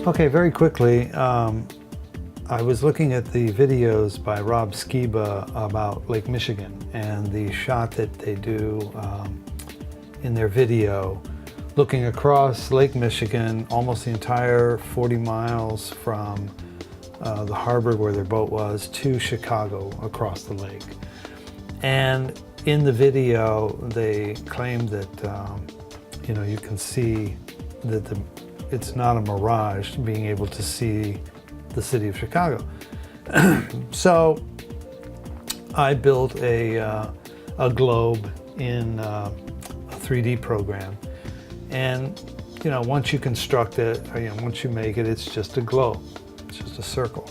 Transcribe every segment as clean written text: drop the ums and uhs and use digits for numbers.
Okay, very quickly, I was looking at the videos by Rob Skiba about Lake Michigan and the shot that they do in their video, looking across Lake Michigan, almost the entire 40 miles from the harbor where their boat was to Chicago across the lake. And in the video, they claim that you can see that it's not a mirage, being able to see the city of Chicago. So I built a globe in a 3D program, and once you construct it, once you make it, it's just a globe. It's just a circle.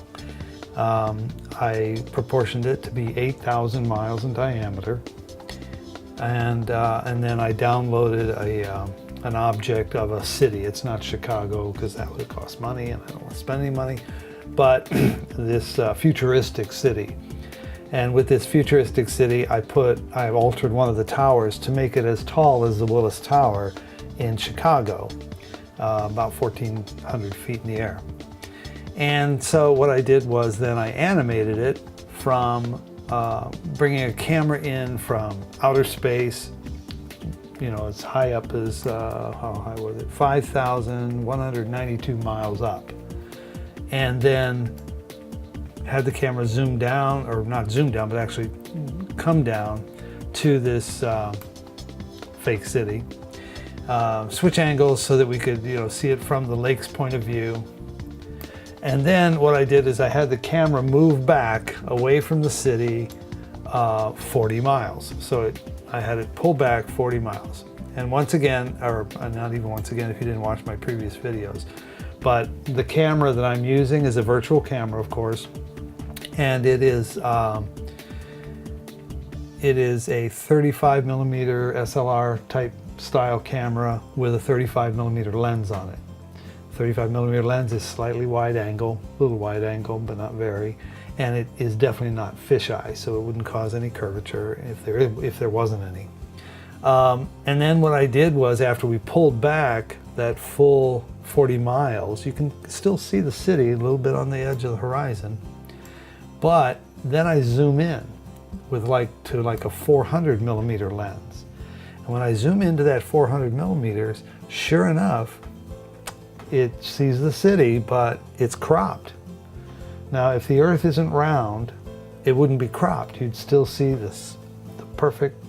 I proportioned it to be 8,000 miles in diameter, and then I downloaded an object of a city. It's not Chicago because that would cost money, and I don't want to spend any money. But this futuristic city, and with this futuristic city, I've altered one of the towers to make it as tall as the Willis Tower in Chicago, about 1,400 feet in the air. And so what I did was then I animated it from bringing a camera in from outer space, as high up as, how high was it? 5,192 miles up. And then had the camera zoom down, or not zoom down, but actually come down to this fake city. Switch angles so that we could, see it from the lake's point of view. And then what I did is I had the camera move back away from the city 40 miles. So I had it pull back 40 miles. And once again, or not even once again if you didn't watch my previous videos, but the camera that I'm using is a virtual camera, of course, and it is a 35 millimeter SLR type style camera with a 35 millimeter lens on it. 35 millimeter lens is slightly wide angle, a little wide angle, but not very, and it is definitely not fisheye, so it wouldn't cause any curvature if there wasn't any. And then what I did was, after we pulled back that full 40 miles, you can still see the city a little bit on the edge of the horizon, but then I zoom in with to a 400 millimeter lens. And when I zoom into that 400 millimeters, sure enough, it sees the city, but it's cropped. Now, if the Earth isn't round, it wouldn't be cropped. You'd still see the perfect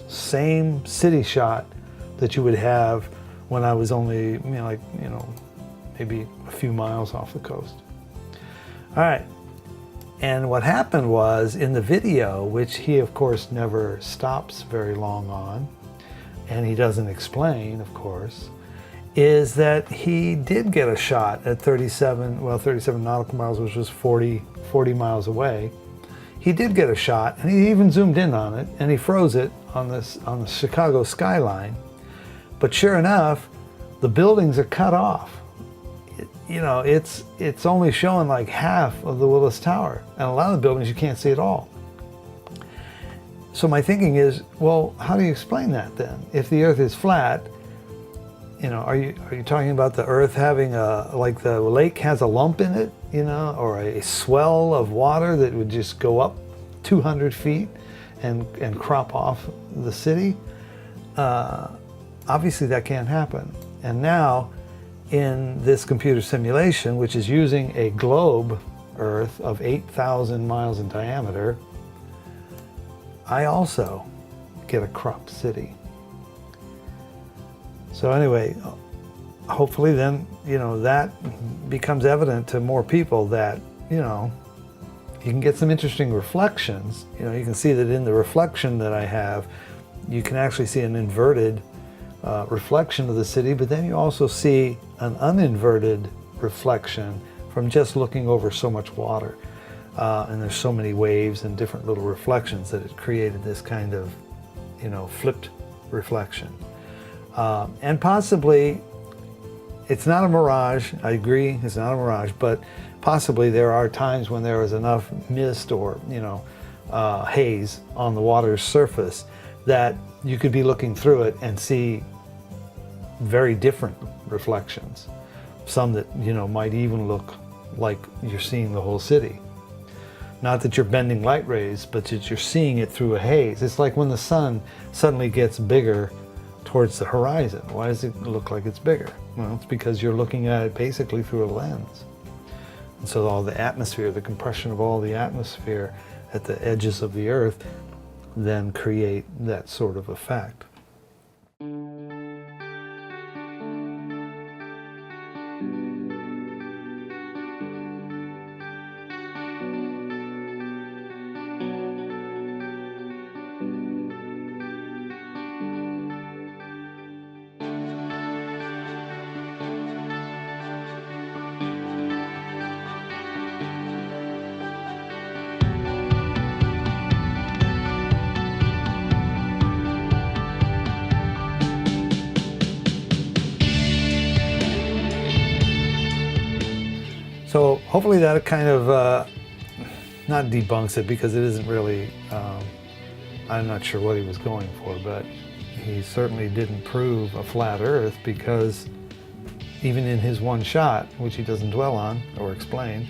same city shot that you would have when I was only, maybe a few miles off the coast. All right. And what happened was, in the video, which he of course never stops very long on, and he doesn't explain, of course, is that he did get a shot at 37 nautical miles, which was 40 miles away. He did get a shot, and he even zoomed in on it, and he froze it on the Chicago skyline. But sure enough, the buildings are cut off. It's only showing like half of the Willis Tower, and a lot of the buildings you can't see at all. So my thinking is, well, how do you explain that then? If the Earth is flat, are you talking about the Earth having like the lake has a lump in it, or a swell of water that would just go up 200 feet and crop off the city? Obviously that can't happen. And now, in this computer simulation, which is using a globe Earth of 8,000 miles in diameter, I also get a cropped city. So anyway, hopefully then, that becomes evident to more people that, you can get some interesting reflections. You can see that in the reflection that I have, you can actually see an inverted reflection of the city, but then you also see an uninverted reflection from just looking over so much water. And there's so many waves and different little reflections that it created this kind of, flipped reflection. And possibly, it's not a mirage, I agree, it's not a mirage, but possibly there are times when there is enough mist or, haze on the water's surface that you could be looking through it and see very different reflections. Some that, you know, might even look like you're seeing the whole city. Not that you're bending light rays, but that you're seeing it through a haze. It's like when the sun suddenly gets bigger towards the horizon. Why does it look like it's bigger? Well, it's because you're looking at it basically through a lens. And so all the atmosphere, the compression of all the atmosphere at the edges of the Earth then create that sort of effect. So hopefully that kind of not debunks it, because it isn't really, I'm not sure what he was going for, but he certainly didn't prove a flat Earth, because even in his one shot, which he doesn't dwell on or explain,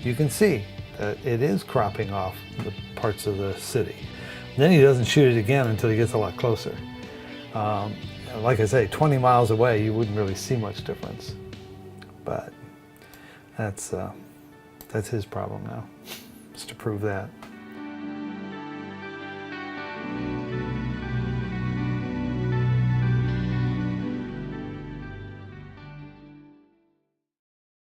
you can see that it is cropping off the parts of the city. Then he doesn't shoot it again until he gets a lot closer. Like I say, 20 miles away, you wouldn't really see much difference. But that's his problem now, is to prove that.